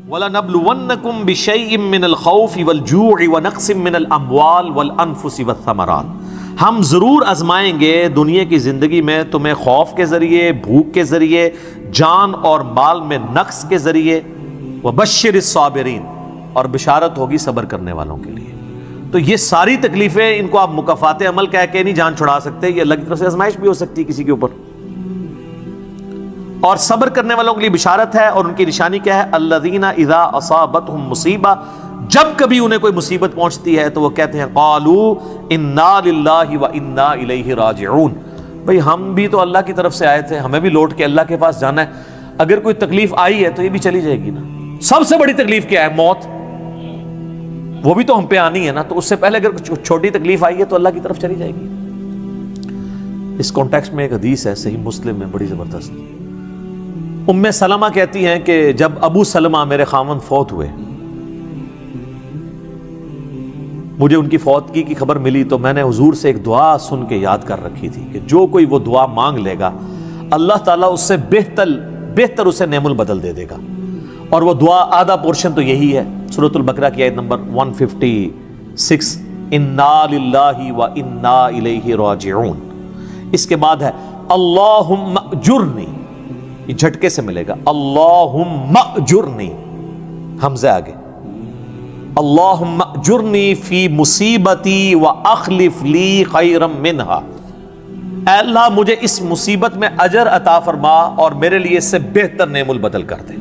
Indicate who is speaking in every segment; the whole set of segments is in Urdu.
Speaker 1: وَلَنَبْلُوَنَّكُمْ بِشَيْءٍ مِّنَ الْخَوْفِ وَالْجُوعِ وَنَقْصٍ مِّنَ الْأَمْوَالِ وَالْأَنفُسِ وَالثَّمَرَاتِ، ہم ضرور آزمائیں گے دنیا کی زندگی میں تمہیں خوف کے ذریعے، بھوک کے ذریعے، جان اور مال میں نقص کے ذریعے، وَبَشِّرِ الصَّابِرِينَ، اور بشارت ہوگی صبر کرنے والوں کے لیے۔ تو یہ ساری تکلیفیں، ان کو آپ مکافات عمل کہہ کے نہیں جان چھڑا سکتے، یہ اللہ کی طرف سے آزمائش بھی ہو سکتی ہے کسی کے اوپر۔ اور صبر کرنے والوں کے لیے بشارت ہے، اور ان کی نشانی کیا ہے؟ الذین اذا اصابتهم مصیبہ، جب کبھی انہیں کوئی مصیبت پہنچتی ہے تو وہ کہتے ہیں قالوا انا للہ وانا الیہ راجعون، بھئی ہم بھی تو اللہ کی طرف سے آئے تھے، ہمیں بھی لوٹ کے اللہ کے پاس جانا ہے، اگر کوئی تکلیف آئی ہے تو یہ بھی چلی جائے گی نا۔ سب سے بڑی تکلیف کیا ہے؟ موت، وہ بھی تو ہم پہ آنی ہے نا، تو اس سے پہلے اگر چھوٹی تکلیف آئی ہے تو اللہ کی طرف چلی جائے گی۔ اس کانٹیکسٹ میں ایک حدیث ہے صحیح مسلم میں بڑی زبردست، ام سلمہ کہتی ہیں کہ جب ابو سلمہ میرے خاوند فوت ہوئے، مجھے ان کی فوتگی کی خبر ملی تو میں نے حضور سے ایک دعا سن کے یاد کر رکھی تھی کہ جو کوئی وہ دعا مانگ لے گا اللہ تعالیٰ اس سے بہتر اسے نعم البدل دے گا، اور وہ دعا آدھا پورشن تو یہی ہے، سورۃ البقرہ کی آیت نمبر 156، انا للہ وانا الیہ راجعون۔ اس کے بعد ہے اللہم اجرنی، یہ جھٹکے سے ملے گا، اللہم اجرنی، حمزہ آگے، اللہم اجرنی فی مصیبتی واخلف لی خیرا منہا، اے اللہ مجھے اس مصیبت میں اجر عطا فرما اور میرے لیے اس سے بہتر نعم البدل کر دے۔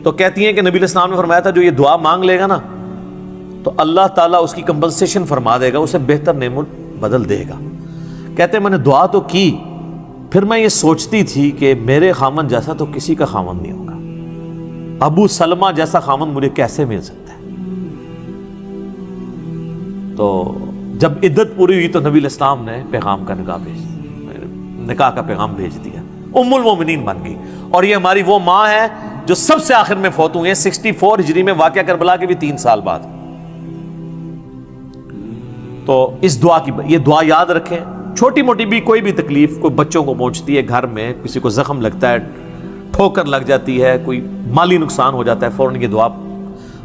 Speaker 1: تو کہتی ہیں کہ نبی علیہ السلام نے فرمایا تھا جو یہ دعا مانگ لے گا نا تو اللہ تعالیٰ اس کی کمپنسیشن فرما دے گا، اسے بہتر نعم البدل دے گا۔ کہتے ہیں میں نے دعا تو کی، پھر میں یہ سوچتی تھی کہ میرے خامن جیسا تو کسی کا خامن نہیں ہوگا، ابو سلمہ جیسا خامن مجھے کیسے مل سکتا ہے؟ تو جب عدت پوری ہوئی تو نبی علیہ السلام نے پیغام کا نکاح کا پیغام بھیج دیا، ام المومنین بن گئی، اور یہ ہماری وہ ماں ہے جو سب سے آخر میں فوت ہوئی ہیں 64 ہجری میں، واقعہ کربلا کے بھی 3 سال بعد۔ تو اس دعا کی یہ دعا یاد رکھیں، چھوٹی موٹی بھی کوئی بھی تکلیف، کوئی بچوں کو پہنچتی ہے گھر میں، کسی کو زخم لگتا ہے، ٹھوکر لگ جاتی ہے، کوئی مالی نقصان ہو جاتا ہے، فوراً یہ دعا،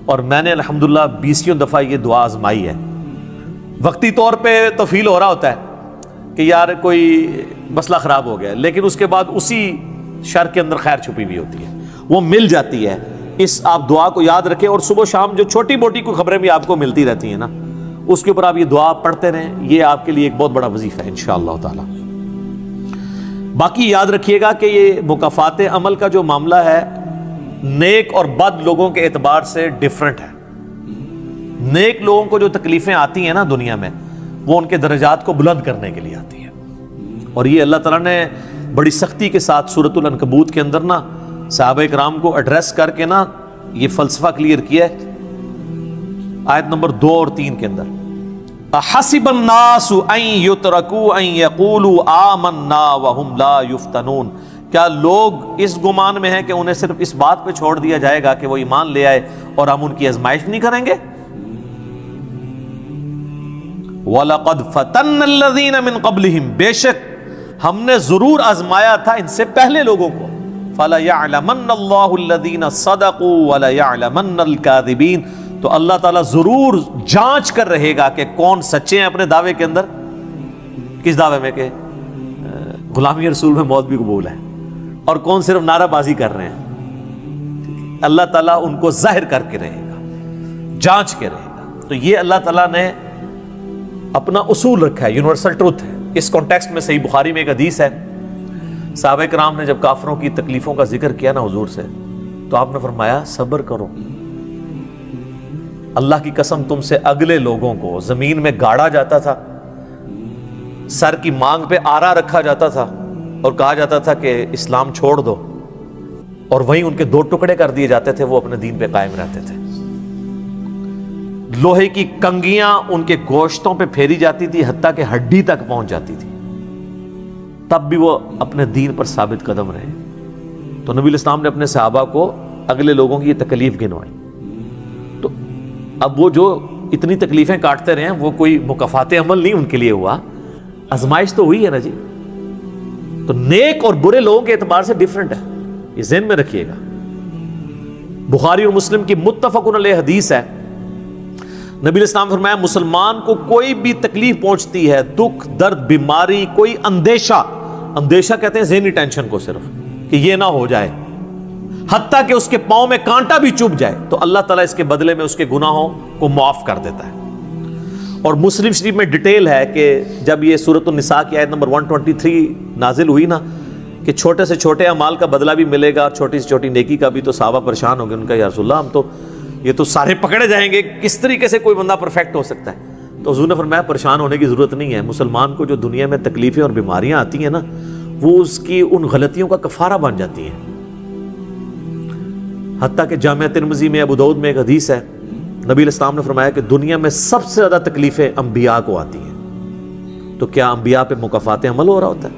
Speaker 1: اور میں نے الحمدللہ 20 دفعہ یہ دعا آزمائی ہے۔ وقتی طور پہ تو فیل ہو رہا ہوتا ہے کہ یار کوئی مسئلہ خراب ہو گیا، لیکن اس کے بعد اسی شر کے اندر خیر چھپی ہوئی ہوتی ہے، وہ مل جاتی ہے۔ اس آپ دعا کو یاد رکھیں، اور صبح شام جو چھوٹی موٹی کوئی خبریں بھی آپ کو ملتی رہتی ہیں نا، اس کے اوپر آپ یہ دعا پڑھتے رہیں، یہ آپ کے لیے ایک بہت بڑا وظیفہ ہے انشاءاللہ تعالی۔ باقی یاد رکھیے گا کہ یہ مکافات عمل کا جو معاملہ ہے نیک اور بد لوگوں کے اعتبار سے ڈیفرنٹ ہے۔ نیک لوگوں کو جو تکلیفیں آتی ہیں نا دنیا میں، وہ ان کے درجات کو بلند کرنے کے لیے آتی ہیں، اور یہ اللہ تعالیٰ نے بڑی سختی کے ساتھ سورۃ العنکبوت کے اندر نا صحابہ کرام کو ایڈریس کر کے نا یہ فلسفہ کلیئر کیا ہے، آیت نمبر 2 اور 3 کے اندر، احسب الناس ان یترکوا ان یقولوا آمنا وهم لا یفتنون، کیا لوگ اس گمان میں ہیں کہ انہیں صرف اس بات پہ چھوڑ دیا جائے گا کہ وہ ایمان لے آئے اور ہم ان کی آزمائش نہیں کریں گے؟ وَلَقَدْ فَتَنَّ الَّذِينَ مِن قَبْلِهِمْ، بے شک ہم نے ضرور آزمایا تھا ان سے پہلے لوگوں کو، فَلَيَعْلَمَنَّ اللَّهُ الَّذِينَ صَدَقُوا وَلَيَعْلَمَنَّ الْكَاذِبِينَ، تو اللہ تعالیٰ ضرور جانچ کر رہے گا کہ کون سچے ہیں اپنے دعوے کے اندر، کس دعوے میں کہ غلامی رسول میں موت بھی قبول ہے، اور کون صرف نعرہ بازی کر رہے ہیں۔ اللہ تعالیٰ ان کو ظاہر کر کے رہے گا، جانچ کے رہے گا۔ تو یہ اللہ تعالیٰ نے اپنا اصول رکھا ہے، یونیورسل ٹروتھ ہے۔ اس کانٹیکسٹ میں صحیح بخاری میں ایک حدیث ہے، صحابہ کرام نے جب کافروں کی تکلیفوں کا ذکر کیا نا حضور سے، تو آپ نے فرمایا صبر کرو، اللہ کی قسم تم سے اگلے لوگوں کو زمین میں گاڑا جاتا تھا، سر کی مانگ پہ آرا رکھا جاتا تھا اور کہا جاتا تھا کہ اسلام چھوڑ دو، اور وہیں ان کے 2 ٹکڑے کر دیے جاتے تھے، وہ اپنے دین پہ قائم رہتے تھے۔ لوہے کی کنگیاں ان کے گوشتوں پہ پھیری جاتی تھی، حتیٰ کہ ہڈی تک پہنچ جاتی تھی، تب بھی وہ اپنے دین پر ثابت قدم رہے۔ تو نبی علیہ السلام نے اپنے صحابہ کو اگلے لوگوں کی یہ تکلیف گنوائی۔ تو اب وہ جو اتنی تکلیفیں کاٹتے رہے ہیں، وہ کوئی مکافات عمل نہیں ان کے لیے ہوا، آزمائش تو ہوئی ہے نا جی۔ تو نیک اور برے لوگوں کے اعتبار سے ڈیفرنٹ ہے، یہ ذہن میں رکھیے گا۔ بخاری اور مسلم کی متفقن علیہ حدیث ہے، نبی علیہ السلام نے فرمایا مسلمان کو کوئی بھی تکلیف پہنچتی ہے، دکھ درد بیماری، کوئی اندیشہ کہتے ہیں ذہنی ٹینشن کو، صرف کہ یہ نہ ہو جائے، حتیٰ کہ اس کے پاؤں میں کانٹا بھی چبھ جائے، تو اللہ تعالیٰ اس کے بدلے میں اس کے گناہوں کو معاف کر دیتا ہے۔ اور مسلم شریف میں ڈیٹیل ہے کہ جب یہ سورۃ النساء کی آیت نمبر 123 نازل ہوئی نا، کہ چھوٹے سے چھوٹے اعمال کا بدلہ بھی ملے گا اور چھوٹی سے چھوٹی نیکی کا بھی، تو صحابہ پریشان ہو گئے، ان کا یا رسول اللہ ہم تو یہ تو سارے پکڑے جائیں گے، کس طریقے سے کوئی بندہ پرفیکٹ ہو سکتا ہے؟ تو حضور نے فرمایا پریشان ہونے کی ضرورت نہیں ہے، مسلمان کو جو دنیا میں تکلیفیں اور بیماریاں آتی ہیں نا، وہ اس کی ان غلطیوں کا کفارہ بن جاتی ہیں۔ حتیٰ کہ جامعہ ترمذی میں، ابو داؤد میں ایک حدیث ہے، نبی علیہ السلام نے فرمایا کہ دنیا میں سب سے زیادہ تکلیفیں انبیاء کو آتی ہیں، تو کیا انبیاء پہ مکافات عمل ہو رہا ہوتا ہے؟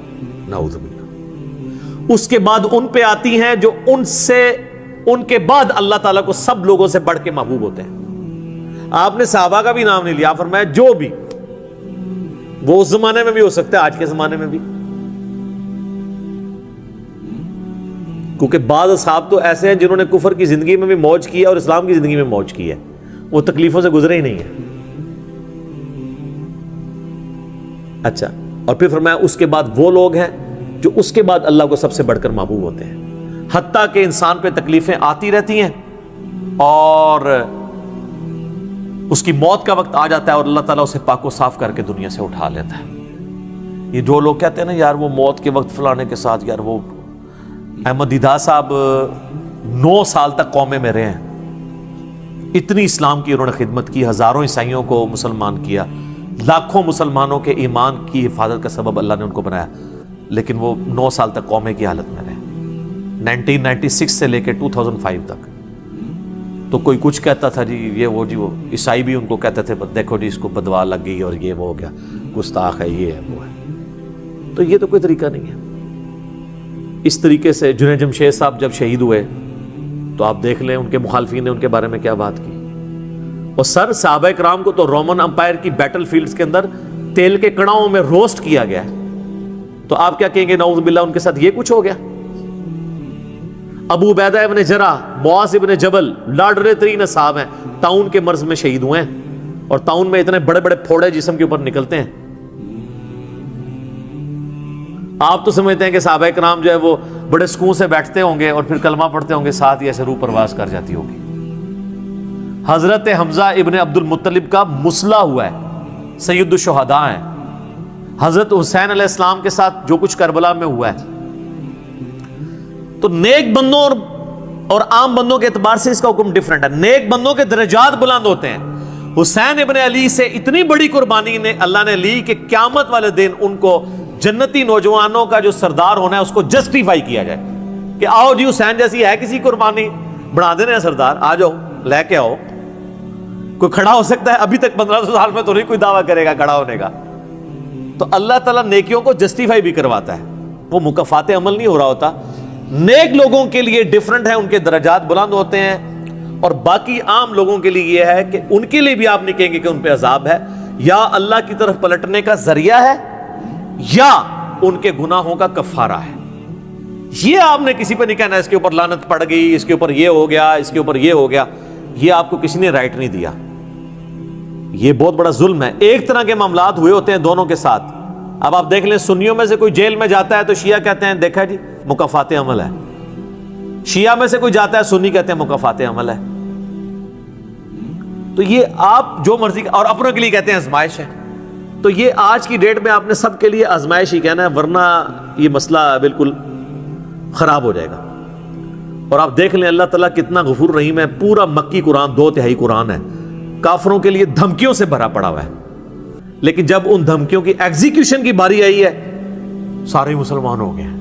Speaker 1: نعوذ باللہ۔ اس کے بعد ان پہ آتی ہیں جو ان کے بعد اللہ تعالیٰ کو سب لوگوں سے بڑھ کے محبوب ہوتے ہیں۔ آپ نے صحابہ کا بھی نام نہیں لیا، فرمایا جو بھی، وہ اس زمانے میں بھی ہو سکتا ہے، آج کے زمانے میں بھی، کیونکہ بعض اصحاب تو ایسے ہیں جنہوں نے کفر کی زندگی میں بھی موج کی ہے اور اسلام کی زندگی میں موج کی ہے، وہ تکلیفوں سے گزرے ہی نہیں ہیں۔ اچھا، اور پھر فرمایا اس کے بعد وہ لوگ ہیں جو اس کے بعد اللہ کو سب سے بڑھ کر محبوب ہوتے ہیں، حتیٰ کہ انسان پہ تکلیفیں آتی رہتی ہیں اور اس کی موت کا وقت آ جاتا ہے اور اللہ تعالیٰ اسے پاک و صاف کر کے دنیا سے اٹھا لیتا ہے۔ یہ جو لوگ کہتے ہیں نا یار وہ موت کے وقت فلانے کے ساتھ، یار وہ احمد دیدہ صاحب 9 سال تک قومے میں رہے ہیں، اتنی اسلام کی انہوں نے خدمت کی، ہزاروں عیسائیوں کو مسلمان کیا، لاکھوں مسلمانوں کے ایمان کی حفاظت کا سبب اللہ نے ان کو بنایا، لیکن وہ 9 سال تک قومے کی حالت میں رہے، 1996 سے لے کے 2005 تک۔ تو کوئی کچھ کہتا تھا جی یہ وہ عیسائی بھی ان کو کہتے تھے دیکھو جی اس کو بدوا لگ گئی اور یہ وہ ہو گیا، گستاخ ہے، یہ ہے وہ ہے۔ تو یہ تو کوئی طریقہ نہیں ہے۔ اس طریقے سے جنید جمشید صاحب جب شہید ہوئے تو آپ دیکھ لیں ان کے مخالفین نے ان کے بارے میں کیا بات کی، اور صحابہ کرام کو تو رومن امپائر کی بیٹل فیلڈز کے اندر تیل کے کڑاؤں میں روسٹ کیا گیا ہے، تو آپ کیا کہیں گے نعوذ باللہ ان کے ساتھ یہ کچھ ہو گیا؟ ابو عبیدہ ابن جرح، معاذ ابن جبل لاڈلے ترین اصحاب ہیں، طاعون کے مرض میں شہید ہوئے ہیں، اور طاعون میں اتنے بڑے بڑے پھوڑے جسم کے اوپر نکلتے ہیں۔ آپ تو سمجھتے ہیں کہ صحابہ کرام جو ہے وہ بڑے سکون سے بیٹھتے ہوں گے اور پھر کلمہ پڑھتے ہوں گے، ساتھ ہی ایسے روح پرواز کر جاتی ہوگی۔ حضرت حمزہ ابن عبد المطلب کا مسلح ہوا ہے، سید الشہداء ہیں۔ حضرت حسین علیہ السلام کے ساتھ جو کچھ کربلا میں ہوا ہے، تو نیک بندوں اور عام بندوں کے اعتبار سے اس کا حکم ڈیفرنٹ ہے۔ نیک بندوں کے درجات بلند ہوتے ہیں۔ حسین ابن علی سے اتنی بڑی قربانی نے اللہ نے لی کہ قیامت والے دن ان کو جنتی نوجوانوں کا جو سردار ہونا ہے اس کو جسٹیفائی کیا جائے کہ آؤ جی حسین جیسی ہے کسی قربانی، بنا دینا ہے سردار، آ جاؤ لے کے آؤ۔ کوئی کھڑا ہو سکتا ہے؟ ابھی تک 1500 سال میں تو نہیں کوئی دعویٰ کرے گا کھڑا ہونے کا۔ تو اللہ تعالیٰ نیکیوں کو جسٹیفائی بھی کرواتا ہے، وہ مکافات عمل نہیں ہو رہا ہوتا۔ نیک لوگوں کے لیے ڈیفرنٹ ہے، ان کے درجات بلند ہوتے ہیں، اور باقی عام لوگوں کے لیے یہ ہے کہ ان کے لیے بھی آپ نہیں کہیں گے کہ ان پہ عذاب ہے، یا اللہ کی طرف پلٹنے کا ذریعہ ہے یا ان کے گناہوں کا کفارہ ہے۔ یہ آپ نے کسی پہ نہیں کہنا اس کے اوپر لعنت پڑ گئی، اس کے اوپر یہ ہو گیا، اس کے اوپر یہ ہو گیا، یہ آپ کو کسی نے رائٹ نہیں دیا۔ یہ بہت بڑا ظلم ہے۔ ایک طرح کے معاملات ہوئے ہوتے ہیں دونوں کے ساتھ۔ اب آپ دیکھ لیں سنیوں میں سے کوئی جیل میں جاتا ہے تو شیعہ کہتے ہیں دیکھا جی مکافات عمل ہے، شیعہ میں سے کوئی جاتا ہے سنی کہتے ہیں مکافات عمل ہے۔ تو یہ آپ جو مرضی، اور اپنوں کے لیے کہتے ہیں آزمائش ہے۔ تو یہ آج کی ڈیٹ میں آپ نے سب کے لیے آزمائش ہی کہنا ہے، ورنہ یہ مسئلہ بالکل خراب ہو جائے گا۔ اور آپ دیکھ لیں اللہ تعالیٰ کتنا غفور رحیم ہے۔ پورا مکی قرآن 2/3 قرآن ہے کافروں کے لیے دھمکیوں سے بھرا پڑا ہوا ہے، لیکن جب ان دھمکیوں کی ایگزیکیوشن کی باری آئی ہے سارے مسلمان ہو گئے ہیں۔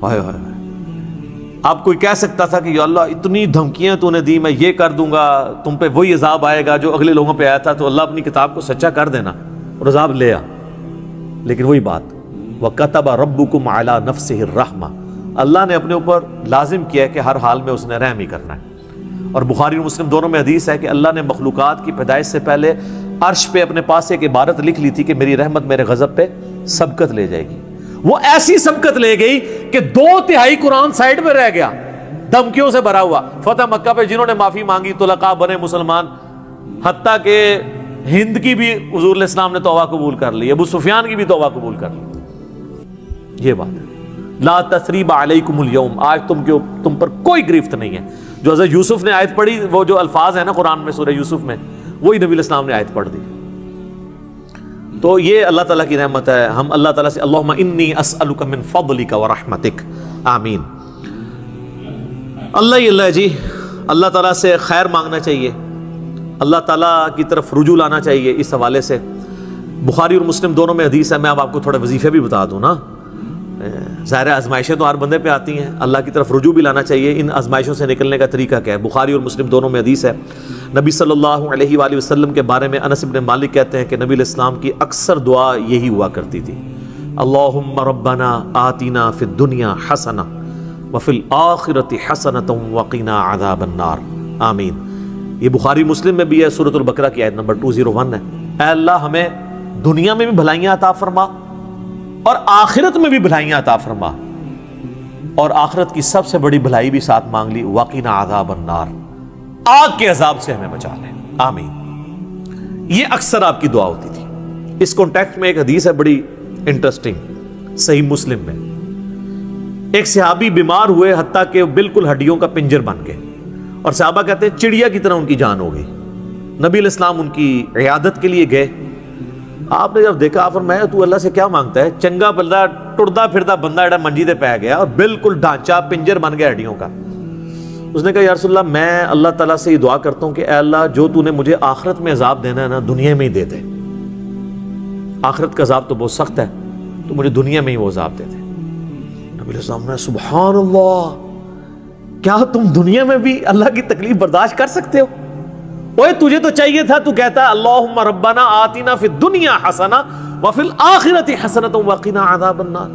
Speaker 1: ہائے ہائے ہائے، اب کوئی کہہ سکتا تھا کہ یا اللہ اتنی دھمکیاں تو نے دی، میں یہ کر دوں گا، تم پہ وہی عذاب آئے گا جو اگلے لوگوں پہ آیا تھا، تو اللہ اپنی کتاب کو سچا کر دینا اور عذاب لے آ۔ لیکن وہی بات، وَكَتَبَ رَبُّكُمْ عَلَى نَفْسِهِ الرَّحْمَةَ، اللہ نے اپنے اوپر لازم کیا ہے کہ ہر حال میں اس نے رحم ہی کرنا ہے۔ اور بخاری اور مسلم دونوں میں حدیث ہے کہ اللہ نے مخلوقات کی پیدائش سے پہلے عرش پہ اپنے پاس ایک عبارت لکھ لی تھی کہ میری رحمت میرے غضب پہ سبقت لے جائے گی۔ وہ ایسی سبقت لے گئی کہ 2/3 قرآن سائڈ میں رہ گیا، دھمکیوں سے بھرا ہوا. فتح مکہ پہ جنہوں نے معافی مانگی طلقاء بنے مسلمان, حتیٰ کہ ہند کی بھی حضور علیہ السلام نے توبہ قبول کر لی, ابو سفیان کی بھی توبہ قبول کر لی. یہ بات ہے. لا تثریب علیکم اليوم, آج تم پر کوئی گرفت نہیں ہے. جو حضرت یوسف نے آیت پڑھی, وہ جو الفاظ ہیں نا قرآن میں سورہ یوسف میں, وہی نبی علیہ السلام نے آیت پڑھ دی. تو یہ اللہ تعالیٰ کی رحمت ہے. ہم اللہ تعالیٰ سے اللہم انی اسألک من فضلک ورحمتک, آمین. اللہ جی, اللہ تعالیٰ سے خیر مانگنا چاہیے, اللہ تعالیٰ کی طرف رجوع لانا چاہیے. اس حوالے سے بخاری اور مسلم دونوں میں حدیث ہے. میں اب آپ کو تھوڑے وظیفے بھی بتا دوں نا. ظاہر آزمائشیں تو ہر بندے پہ آتی ہیں, اللہ کی طرف رجوع بھی لانا چاہیے. ان آزمائشوں سے نکلنے کا طریقہ کیا ہے؟ بخاری اور مسلم دونوں میں حدیث ہے. نبی صلی اللہ علیہ وآلہ وسلم کے بارے میں انس بن مالک کہتے ہیں کہ نبی علیہ السلام کی اکثر دعا یہی ہوا کرتی تھی, اللہم ربنا آتنا فی الدنیا حسنہ وفی الآخرۃ حسنۃ وقنا عذاب النار, آمین. یہ بخاری مسلم میں بھی ہے, سورۃ البقرہ کی آیت نمبر 201 ہے. اے اللہ ہمیں دنیا میں بھی بھلائیاں عطا فرما اور آخرت میں بھی بھلائیاں عطا فرما, اور آخرت کی سب سے بڑی بھلائی بھی ساتھ مانگ لی, وقنا عذاب النار, آگ کے عذاب سے ہمیں بچا لے, آمین. یہ اکثر آپ کی دعا ہوتی تھی. اس کانٹیکٹ میں ایک حدیث ہے بڑی انٹرسٹنگ, صحیح مسلم میں. ایک صحابی بیمار ہوئے حتیٰ کہ بالکل ہڈیوں کا پنجر بن گئے, اور صحابہ کہتے ہیں چڑیا کی طرح ان کی جان ہو گئی. نبی علیہ السلام ان کی عیادت کے لیے گئے. آپ نے جب دیکھا, آپ فرمایا تو اللہ سے کیا مانگتا ہے؟ چنگا بندہ, ٹردا پھردا بندہ ایڈا منجی دے پہ گیا اور بالکل ڈھانچہ پنجر بن گیا ہڈیوں کا. اس نے کہا یا رسول اللہ, میں اللہ تعالیٰ سے یہ دعا کرتا ہوں کہ اے اللہ جو تو نے مجھے آخرت میں عذاب دینا ہے نا, دنیا میں ہی دے دے. آخرت کا عذاب تو بہت سخت ہے, تو مجھے دنیا میں ہی وہ عذاب دے دے. نبی علیہ السلام نے سبحان اللہ, کیا تم دنیا میں بھی اللہ کی تکلیف برداشت کر سکتے ہو؟ اوے تجھے تو چاہیے تھا تو کہتا اللہم ربنا آتنا فی الدنیا حسنہ وفی الآخرۃ حسنۃ وقنا عذاب النار.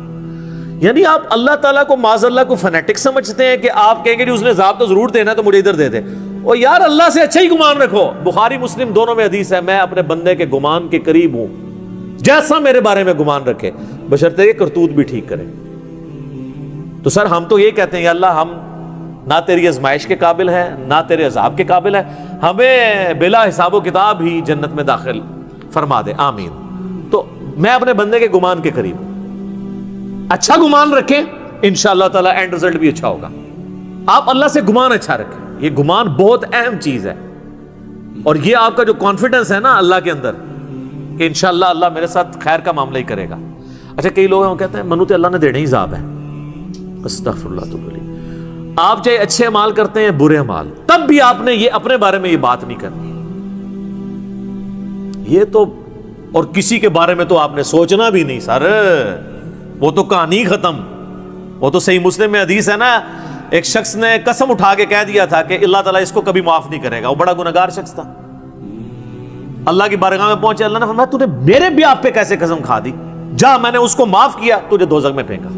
Speaker 1: یعنی آپ اللہ تعالیٰ کو معاذ اللہ کو فنیٹک سمجھتے ہیں کہ آپ کہیں گے اس نے عذاب تو ضرور دینا, تو مجھے ادھر دے دے. اور یار اللہ سے اچھا ہی گمان رکھو. بخاری مسلم دونوں میں حدیث ہے, میں اپنے بندے کے گمان کے قریب ہوں جیسا میرے بارے میں گمان رکھے, بشرطے کہ کرتوت بھی ٹھیک کرے. تو سر ہم تو یہ کہتے ہیں یا اللہ ہم نہ تیری آزمائش کے قابل ہیں نہ تیرے عذاب کے قابل ہیں, ہمیں بلا حساب و کتاب ہی جنت میں داخل فرما دے, آمین. تو میں اپنے بندے کے گمان کے قریب ہوں. اچھا گمان رکھیں, انشاءاللہ تعالی اینڈ رزلٹ بھی اچھا ہوگا. آپ اللہ سے گمان اچھا رکھیں, یہ گمان بہت اہم چیز ہے. اور یہ آپ کا جو کانفیڈنس ہے نا اللہ کے اندر کہ انشاءاللہ اللہ میرے ساتھ خیر کا معاملہ ہی کرے گا. اچھا کئی لوگ ہیں کہتے ہیں منو تے اللہ نے دینے ہی عذاب ہے. استغفر اللہ تو بولی, آپ چاہے اچھے اعمال کرتے ہیں برے اعمال, تب بھی آپ نے یہ اپنے بارے میں یہ بات نہیں کرنی. یہ تو اور کسی کے بارے میں تو آپ نے سوچنا بھی نہیں سر, وہ تو کہانی ختم. وہ تو صحیح مسلم میں حدیث ہے نا, ایک شخص نے قسم اٹھا کے کہہ دیا تھا کہ اللہ تعالیٰ اس کو کبھی معاف نہیں کرے گا. وہ بڑا گنہگار شخص تھا. اللہ کی بارگاہ میں پہنچے, اللہ نے فرمایا تو نے میرے بھی آپ پہ کیسے قسم کھا دی؟ جا, میں نے اس کو معاف کیا, تجھے دوزخ میں پھینکا.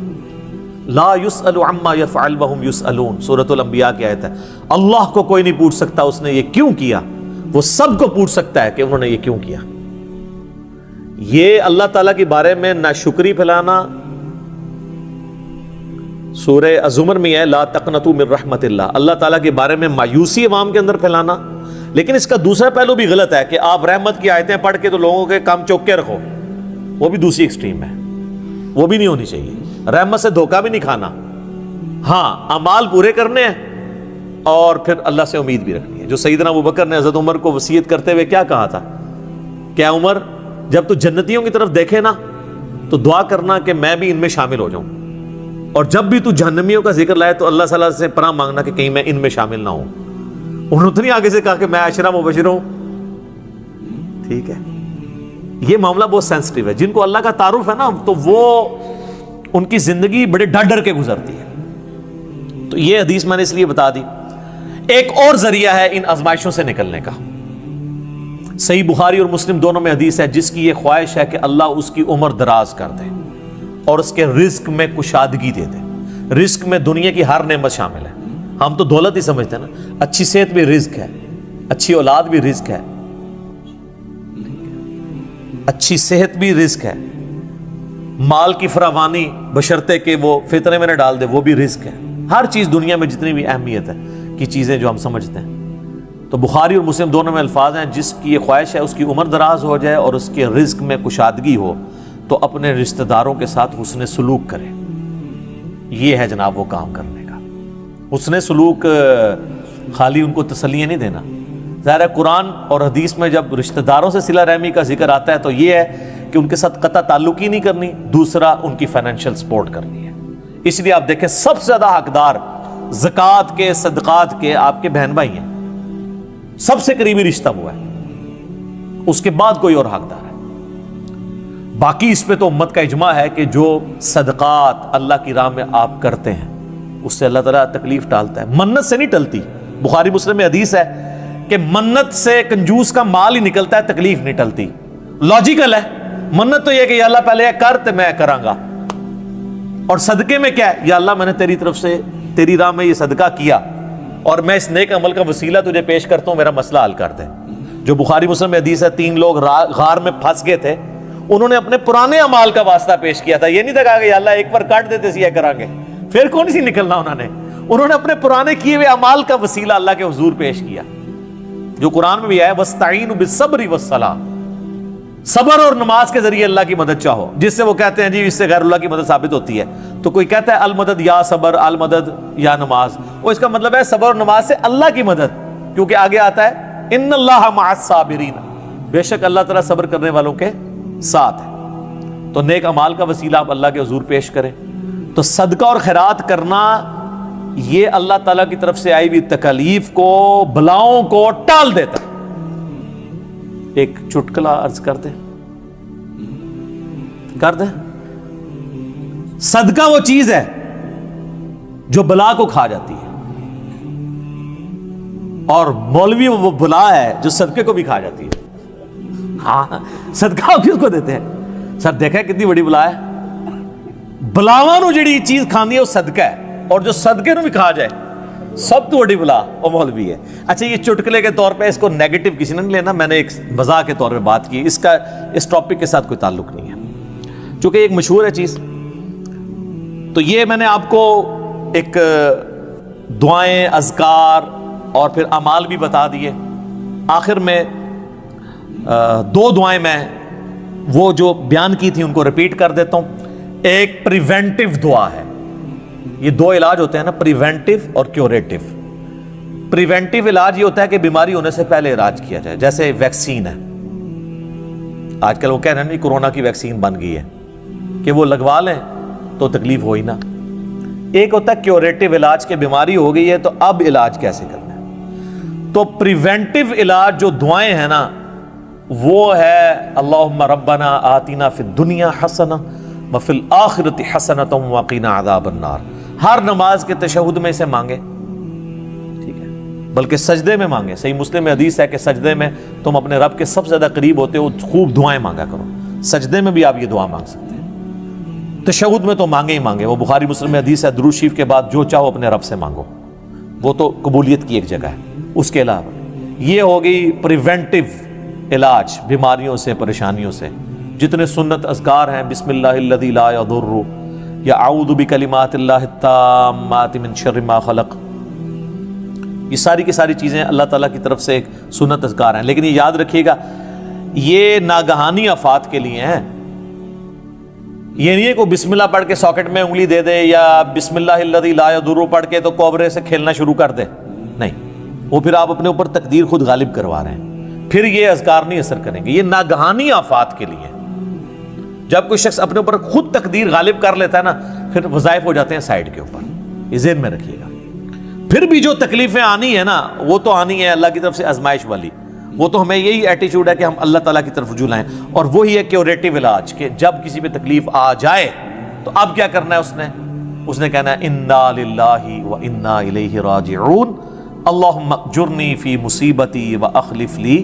Speaker 1: لا يسأل عما يفعل وهم يسألون, سورۃ الانبیاء کی آیت ہے. اللہ کو کوئی نہیں پوچھ سکتا اس نے یہ کیوں کیا, وہ سب کو پوچھ سکتا ہے کہ انہوں نے یہ کیوں کیا. یہ اللہ تعالیٰ کے بارے میں ناشکری پھیلانا سورہ الزمر میں ہے, لا تقنطوا من رحمت اللہ, اللہ تعالیٰ کے بارے میں مایوسی عوام کے اندر پھیلانا. لیکن اس کا دوسرا پہلو بھی غلط ہے کہ آپ رحمت کی آیتیں پڑھ کے تو لوگوں کے کام چوک کے رکھو, وہ بھی دوسری ایکسٹریم ہے, وہ بھی نہیں ہونی چاہیے. رحمت سے دھوکہ بھی نہیں کھانا, ہاں اعمال پورے کرنے ہیں اور پھر اللہ سے امید بھی رکھنی ہے. جو سیدنا ابوبکر نے حضرت عمر کو وصیت کرتے ہوئے کیا کہا تھا, کیا عمر جب تو جنتیوں کی طرف دیکھے نا تو دعا کرنا کہ میں بھی ان میں شامل ہو جاؤں, اور جب بھی تو جہنمیوں کا ذکر لائے تو اللہ صلی اللہ علیہ وسلم سے پناہ مانگنا کہ کہیں میں ان میں شامل نہ ہوں. انہوں نے آگے سے کہا کہ میں عشرہ مبشر ہوں. ٹھیک ہے, یہ معاملہ بہت سینسٹیو ہے. جن کو اللہ کا تعارف ہے نا تو وہ ان کی زندگی بڑے ڈر ڈر کے گزرتی ہے. تو یہ حدیث میں نے اس لیے بتا دی. ایک اور ذریعہ ہے ان آزمائشوں سے نکلنے کا. صحیح بخاری اور مسلم دونوں میں حدیث ہے جس کی یہ خواہش ہے کہ اللہ اس کی عمر دراز کر دے اور اس کے رزق میں کشادگی دے دے. رزق میں دنیا کی ہر نعمت شامل ہے. ہم تو دولت ہی سمجھتے ہیں نا, اچھی صحت بھی رزق ہے, اچھی اولاد بھی رزق ہے, اچھی صحت بھی رزق ہے, مال کی فراوانی بشرطے کہ وہ فطرے میں نہ ڈال دے وہ بھی رزق ہے. ہر چیز دنیا میں جتنی بھی اہمیت ہے کی چیزیں جو ہم سمجھتے ہیں. تو بخاری اور مسلم دونوں میں الفاظ ہیں جس کی یہ خواہش ہے اس کی عمر دراز ہو جائے اور اس کے رزق میں کشادگی ہو تو اپنے رشتہ داروں کے ساتھ حسن سلوک کرے. یہ ہے جناب وہ کام کرنے کا. حسن سلوک خالی ان کو تسلیاں نہیں دینا. ظاہر ہے قرآن اور حدیث میں جب رشتہ داروں سے صلہ رحمی کا ذکر آتا ہے تو یہ ہے کہ ان کے ساتھ قطع تعلق ہی نہیں کرنی, دوسرا ان کی فائنینشیل سپورٹ کرنی ہے. اس لیے آپ دیکھیں سب سے زیادہ حقدار زکوٰۃ کے صدقات کے آپ کے بہن بھائی ہیں. سب سے قریبی رشتہ وہ ہے, اس کے بعد کوئی اور حقدار ہے. باقی اس پہ تو امت کا اجماع ہے کہ جو صدقات اللہ کی راہ میں آپ کرتے ہیں اس سے اللہ تعالیٰ تکلیف ٹالتا ہے. منت سے نہیں ٹلتی. بخاری مسلم میں حدیث ہے کہ منت سے کنجوس کا مال ہی نکلتا ہے, تکلیف نہیں ٹلتی. لاجیکل ہے. منت تو یہ کہ یا اللہ پہلے یہ کر تو میں کراں گا, اور صدقے میں کیا ہے, یا اللہ میں نے تیری طرف سے تیری راہ میں یہ صدقہ کیا اور میں اس نیک عمل کا وسیلہ تجھے پیش کرتا ہوں, میرا مسئلہ حل کر دے. جو بخاری مسلم میں حدیث ہے 3 لوگ غار میں پھنس گئے تھے, انہوں نے اپنے پرانے اعمال کا واسطہ پیش کیا تھا. یہ نہیں تھا کہا کہ یا اللہ ایک بار کاٹ دیتے سی کریں گے, پھر کون سی نکلنا. انہوں نے اپنے پرانے کیے ہوئے اعمال کا وسیلہ اللہ کے حضور پیش کیا, جو قرآن میں بھی آیا وَاسْتَعِينُوا بِالصَّبْرِ وَالصَّلَاةِ. صبر اور نماز کے ذریعے اللہ کی مدد چاہو, جس سے وہ کہتے ہیں جی اس سے غیر اللہ کی مدد ثابت ہوتی ہے. تو کوئی کہتا ہے المدد یا صبر, المدد یا نماز, وہ اس کا مطلب ہے صبر اور نماز سے اللہ کی مدد, کیونکہ آگے آتا ہے ان اللہ مع الصابرین, بے شک اللہ تعالیٰ صبر کرنے والوں کے ساتھ ہے. تو نیک اعمال کا وسیلہ آپ اللہ کے حضور پیش کریں. تو صدقہ اور خیرات کرنا یہ اللہ تعالیٰ کی طرف سے آئی ہوئی تکالیف کو, بلاؤں کو ٹال دیتا ہے. ایک چٹکلا عرض کر دیں صدقہ وہ چیز ہے جو بلا کو کھا جاتی ہے, اور مولوی وہ بلا ہے جو صدقے کو بھی کھا جاتی ہے. ہاں صدقہ کس کو دیتے ہیں سر, دیکھا کتنی بڑی بلا ہے. بلاواں نو جڑی چیز کھانی ہے وہ صدقہ ہے, اور جو صدقے نو بھی کھا جائے سب تو بڑی بلا وہ مولوی ہے. اچھا یہ چٹکلے کے طور پہ اس کو نیگیٹو کسی نے نہیں لینا, میں نے ایک مزاح کے طور پہ بات کی, اس کا اس ٹاپک کے ساتھ کوئی تعلق نہیں ہے, چونکہ ایک مشہور ہے چیز. تو یہ میں نے آپ کو ایک دعائیں, اذکار اور پھر اعمال بھی بتا دیے. آخر میں 2 دعائیں میں وہ جو بیان کی تھی ان کو ریپیٹ کر دیتا ہوں. ایک پریونٹیو دعا ہے, یہ 2 علاج ہوتے ہیں نا, پریونٹیو اور کیوریٹیو. پریونٹیو علاج یہ ہوتا ہے کہ بیماری ہونے سے پہلے علاج کیا جائے, جیسے ویکسین ہے. آج کل وہ کہہ رہے ہیں کورونا کی ویکسین بن گئی ہے کہ وہ لگوا لیں تو تکلیف ہوئی نا. ایک ہوتا ہے کیوریٹیو علاج کہ بیماری ہو گئی ہے تو اب علاج کیسے کرنا ہے. تو پریونٹیو علاج جو دعائیں ہیں نا وہ ہے اللہم ربنا آتنا فی الدنیا حسنہ وفی الآخرۃ حسنۃ وقنا عذاب النار. ہر نماز کے تشہد میں اسے مانگے, ٹھیک ہے, بلکہ سجدے میں مانگے. صحیح مسلم میں حدیث ہے کہ سجدے میں تم اپنے رب کے سب سے زیادہ قریب ہوتے ہو, خوب دعائیں مانگا کرو. سجدے میں بھی آپ یہ دعا مانگ سکتے ہیں, تشہد میں تو مانگے ہی مانگے. وہ بخاری مسلم میں حدیث ہے درود شریف کے بعد جو چاہو اپنے رب سے مانگو, وہ تو قبولیت کی ایک جگہ ہے. اس کے علاوہ یہ ہو گئی پریونٹیو علاج بیماریوں سے, پریشانیوں سے. جتنے سنت اذکار ہیں, بسم اللہ الذی لا یضر, یا اعوذ بکلمات اللہ التامات من شر ما خلق, یہ ساری کی ساری چیزیں اللہ تعالیٰ کی طرف سے ایک سنت اذکار ہیں. لیکن یہ یاد رکھیے گا یہ ناگہانی آفات کے لیے ہیں. یہ نہیں ہے کہ بسم اللہ پڑھ کے ساکٹ میں انگلی دے دے, یا بسم اللہ الذی لا یضر پڑھ کے تو کوبرے سے کھیلنا شروع کر دے. نہیں, وہ پھر آپ اپنے اوپر تقدیر خود غالب کروا رہے ہیں, پھر یہ اذکار نہیں اثر کریں گے. یہ ناگہانی آفات کے لیے. جب کوئی شخص اپنے اوپر خود تقدیر غالب کر لیتا ہے نا, پھر وظائف ہو جاتے ہیں سائڈ کے اوپر. یہ ذہن میں رکھیے گا. پھر بھی جو تکلیفیں آنی ہے نا وہ تو آنی ہے اللہ کی طرف سے آزمائش والی. وہ تو ہمیں یہی ایٹیچیوڈ ہے کہ ہم اللہ تعالیٰ کی طرف رجوع لائیں, اور وہی ہے کیوریٹیو علاج کہ جب کسی پہ تکلیف آ جائے تو اب کیا کرنا ہے. اس نے کہنا ہے انا للہ و انا الیہ راجعون, اللہم اجرنی فی مصیبتی و اخلف لی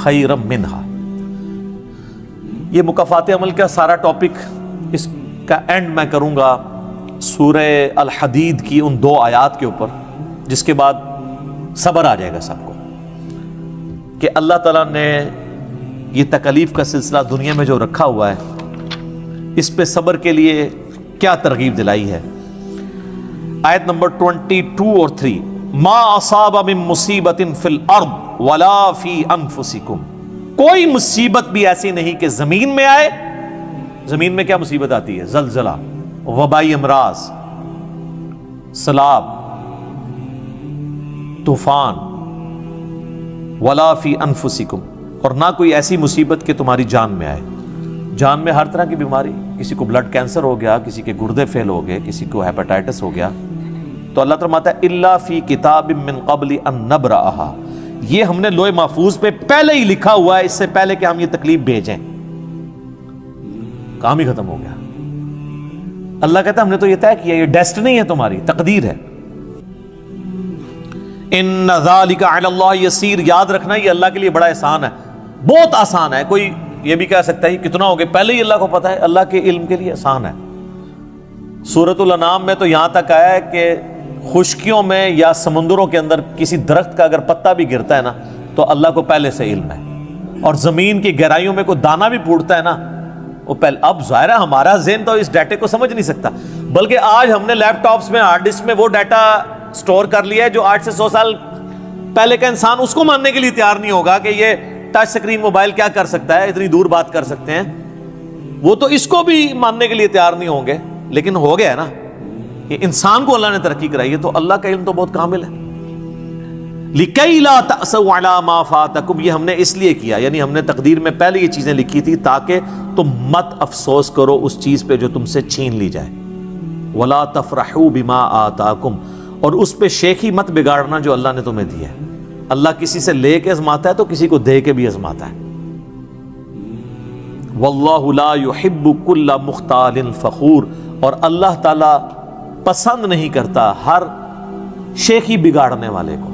Speaker 1: خیرا منہا. یہ مکافات عمل کا سارا ٹاپک, اس کا اینڈ میں کروں گا سورہ الحدید کی ان 2 آیات کے اوپر, جس کے بعد صبر آ جائے گا سب کو کہ اللہ تعالیٰ نے یہ تکلیف کا سلسلہ دنیا میں جو رکھا ہوا ہے اس پہ صبر کے لیے کیا ترغیب دلائی ہے. آیت نمبر 22 اور 3، ما اصاب من مصیبت فی الارض ولا فی انفسکم، کوئی مصیبت بھی ایسی نہیں کہ زمین میں آئے۔ زمین میں کیا مصیبت آتی ہے؟ زلزلہ، وبائی امراض، سیلاب، طوفان، ولا فی انفسکم، اور نہ کوئی ایسی مصیبت کہ تمہاری جان میں آئے۔ جان میں ہر طرح کی بیماری، کسی کو بلڈ کینسر ہو گیا، کسی کے گردے فیل ہو گئے، کسی کو ہیپاٹائٹس ہو گیا، تو اللہ فرماتا ہے الا فی کتاب من قبل ان نبرأھا، یہ ہم نے لوح محفوظ پہ پہلے ہی لکھا ہوا ہے، اس سے پہلے کہ ہم یہ تکلیف بھیجیں۔ کام ہی ختم ہو گیا۔ اللہ کہتا ہے ہم نے تو یہ طے کیا، یہ ڈیسٹنی ہے تمہاری، تقدیر ہے۔ ان ذالک علی اللہ یسیر، یاد رکھنا یہ اللہ کے لیے بڑا آسان ہے، بہت آسان ہے۔ کوئی یہ بھی کہہ سکتا ہے کتنا ہو گیا، پہلے ہی اللہ کو پتا ہے، اللہ کے علم کے لیے آسان ہے۔ سورۃ الانعام میں تو یہاں تک آیا ہے کہ خشکیوں میں یا سمندروں کے اندر کسی درخت کا اگر پتا بھی گرتا ہے نا تو اللہ کو پہلے سے علم ہے، اور زمین کی گہرائیوں میں کوئی دانہ بھی پھوٹتا ہے نا وہ پہلے۔ اب ظاہر ہے ہمارا ذہن تو اس ڈیٹے کو سمجھ نہیں سکتا، بلکہ آج ہم نے لیپ ٹاپس میں، ہارڈ ڈسک میں وہ ڈیٹا سٹور کر لیا ہے جو 8 سے 100 سال پہلے کا انسان اس کو ماننے کے لیے تیار نہیں ہوگا کہ یہ ٹچ سکرین موبائل کیا کر سکتا ہے، اتنی دور بات کر سکتے ہیں، وہ تو اس کو بھی ماننے کے لیے تیار نہیں ہوں گے۔ لیکن ہو گیا ہے نا کہ انسان کو اللہ نے ترقی کرائی ہے، تو اللہ کا علم تو بہت کامل ہے۔ لِكَيْ لَا تَأْسَوْا عَلَىٰ مَا فَاتَكُمْ، یہ ہم نے اس لیے کیا، یعنی ہم نے تقدیر میں پہلے یہ چیزیں لکھی تھی تاکہ تم مت افسوس کرو اس چیز پہ جو تم سے چھین لی جائے۔ وَلَا تَفْرَحُوا بِمَا آتَاكُمْ، اور اس پہ شیخی مت بگاڑنا جو اللہ نے تمہیں دیا ہے۔ اللہ کسی سے لے کے آزماتا ہے تو کسی کو دے کے بھی آزماتا ہے۔ وَاللَّهُ لَا يُحِبُّ كُلَّ مُخْتَالٍ فَخُورٍ، اور اللہ تعالیٰ پسند نہیں کرتا ہر شیخی بگاڑنے والے کو،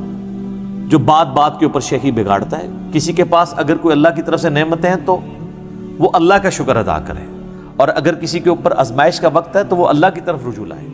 Speaker 1: جو بات بات کے اوپر شیخی بگاڑتا ہے۔ کسی کے پاس اگر کوئی اللہ کی طرف سے نعمتیں ہیں تو وہ اللہ کا شکر ادا کرے، اور اگر کسی کے اوپر آزمائش کا وقت ہے تو وہ اللہ کی طرف رجوع لائے۔